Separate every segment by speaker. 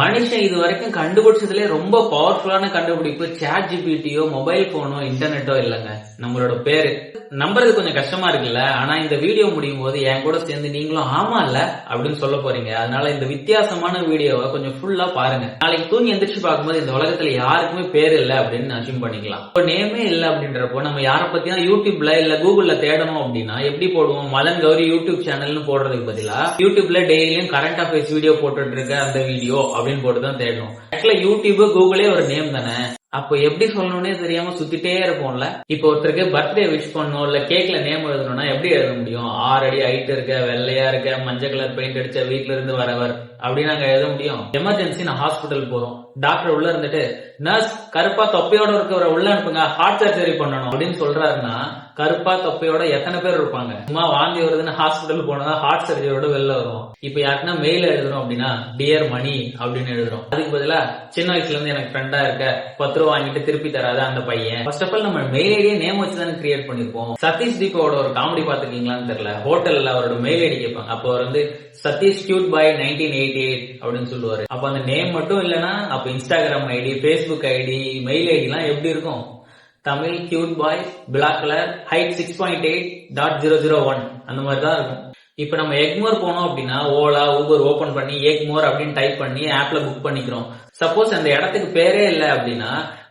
Speaker 1: மனுஷன் இது வரைக்கும் கண்டுபிடிச்சதுல ரொம்ப பவர்ஃபுல்லான கண்டுபிடிப்பு சாட் ஜிபிடியோ மொபைல் போனோ இன்டர்நெட்டோ இல்லங்க, நம்மளோட பேரு. நம்புறது கொஞ்சம் கஷ்டமா இருக்குல்ல, ஆனா இந்த வீடியோ முடியும் போது என் கூட சேர்ந்து நீங்களும் ஆமா இல்ல அப்படின்னு சொல்ல போறீங்க. அதனால இந்த வித்தியாசமான வீடியோவை கொஞ்சம் ஃபுல்லா பாருங்க. நாளைக்கு தூங்கி எந்திரிச்சு பார்க்கும்போது இந்த உலகத்துல யாருக்குமே பேர் இல்ல அப்படின்னு அசியூம் பண்ணிக்கலாம். இப்போ நேமே இல்ல அப்படின்றப்போ நம்ம யாரை பத்தினா யூடியூப்ல இல்ல கூகுள்ல தேடணும் அப்படின்னா எப்படி போடுவோம்? மதன் கௌரி யூடியூப் சேனல்னு போடுறதுக்கு பதிலா யூடியூப்ல டெய்லியும் கரண்ட் அஃபேர்ஸ் வீடியோ போட்டுட்டு இருக்க அந்த வீடியோ அப்படின்னு போட்டுதான் தேடணும். ஆக்சுவலா யூடியூப் கூகுளே ஒரு நேம் தானே. அப்போ எப்படி சொல்லணும்னே தெரியாம சுத்திட்டே இருப்போம்ல. இப்போ ஒருத்தருக்கு பர்த்டே விஷ் பண்ணணும் இல்ல கேக்ல நேம் எழுதணும்னா எப்படி எழுத முடியும்? 6 அடி ஹைட் இருக்க, வெள்ளையா இருக்க, மஞ்சள் கலர் பெயிண்ட் அடிச்ச, வீட்டுல இருந்து வரவர் அப்படின்னு நாங்க எழுத முடியும்? எமர்ஜென்சி நான் ஹாஸ்பிட்டல் போறோம், டாக்டர் உள்ள இருந்துட்டு நர்ஸ் கருப்பா தொப்பையோட இருக்கிற உள்ள அனுப்புங்க, ஹார்ட் சர்ஜரி பண்ணணும் அப்படின்னு சொல்றாருன்னா கருப்பா தொப்பையோட எத்தனை பேர் இருப்பாங்க? சும்மா வாந்தி வருதுன்னு ஹாஸ்பிட்டல் போனா ஹார்ட் சர்ஜரியோட வெளில வரும். இப்ப யாருன்னா மெயில் எழுதுறோம் அப்படின்னா டியர் மணி அப்படின்னு எழுதுறோம். அதுக்கு பதிலா சின்ன வயசுல இருந்து எனக்கு ஃப்ரெண்டா இருக்க 10 ரூபா வாங்கிட்டு திருப்பி தராத அந்த பையன். ஃபர்ஸ்ட் ஆஃப் ஆல் நம்ம மெயில் ஐடியே நேம் வச்சுதானே கிரியேட் பண்ணிருப்போம். சதீஷ் தீபாவோட ஒரு காமெடி பாத்துருக்கீங்களான்னு தெரியல. ஹோட்டல்ல அவரோட மெயில் ஐடி கேட்பாங்க. அப்போ அவர் வந்து சதீஷ் கியூட் பாய் 1988 அப்படின்னு சொல்லுவாரு. அப்ப அந்த நேம் மட்டும் இல்லைன்னா அப்ப Instagram ID, Facebook ID, mail ID எல்லாம் எப்படி இருக்கும்? Tamil cute boy, black colour, height 6.8.001 அந்த மாதிரி தான் இருக்கும். இப்ப நம்ம எக்மோர் போனோம் அப்படின்னா ஓலா ஊபர் ஓபன் பண்ணி எக்மோர் அப்படின்னு டைப் பண்ணி ஆப்ல புக் பண்ணிக்கிறோம். சப்போஸ் அந்த இடத்துக்கு பேரே இல்லை அப்படின்னா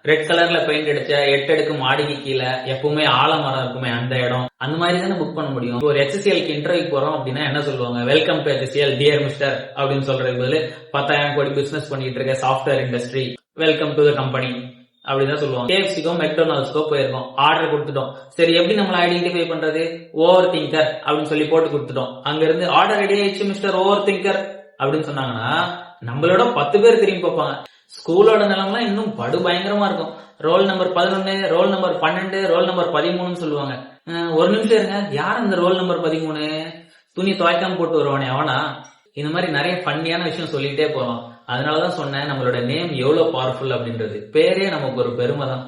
Speaker 1: ரெட் கலர்ல பெயிண்ட் அடிச்ச 8 அடுக்கு மாடிக்கு கீழே எப்பவுமே ஆலமரம் இருக்குமே அந்த இடம், அந்த மாதிரி தானே புக் பண்ண முடியும். ஒரு HCLக்கு இன்டர்வியூ போறோம் அப்படின்னா என்ன சொல்லுவாங்க? Welcome to HCL dear mister அப்படின்னு சொல்றதுக்கு பதில் 10,000 கோடி பிசினஸ் பண்ணிட்டு இருக்க software industry, welcome to the company அப்படிதான் சொல்லுவாங்க. KFCக்கோ மெக்டொனால்ட்ஸ்க்கோ போயிருக்கோம், ஆர்டர் கொடுத்துட்டோம். சரி எப்படி நம்மள ஐடென்டிஃபை பண்றது? ஓவர் திங்கர் அப்படின்னு சொல்லி போட்டு கொடுத்துட்டோம். அங்க இருந்து ஆர்டர் ரெடி ஆயிடுச்சு மிஸ்டர் ஓவர் திங்கர் அப்படின்னு சொன்னாங்கன்னா நம்மளோட 10 பேர் திரும்பி பார்ப்பாங்க. ஸ்கூலோட நிலமெல்லாம் இன்னும் படு பயங்கரமா இருக்கும். Roll number 11, roll number 12, roll number 13 சொல்லுவாங்க. ஒரு நிமிஷம் இருங்க, யார் அந்த ரோல் நம்பர் 13? துணி துவைக்காம போட்டு வருவானே அவனா? இந்த மாதிரி நிறைய ஃபன்னியான விஷயம் சொல்லிட்டே போறோம். அதனாலதான் சொன்னேன் நம்மளோட நேம் எவ்வளவு பவர்ஃபுல் அப்படின்றது. பேரே நமக்கு ஒரு பெருமை தான்.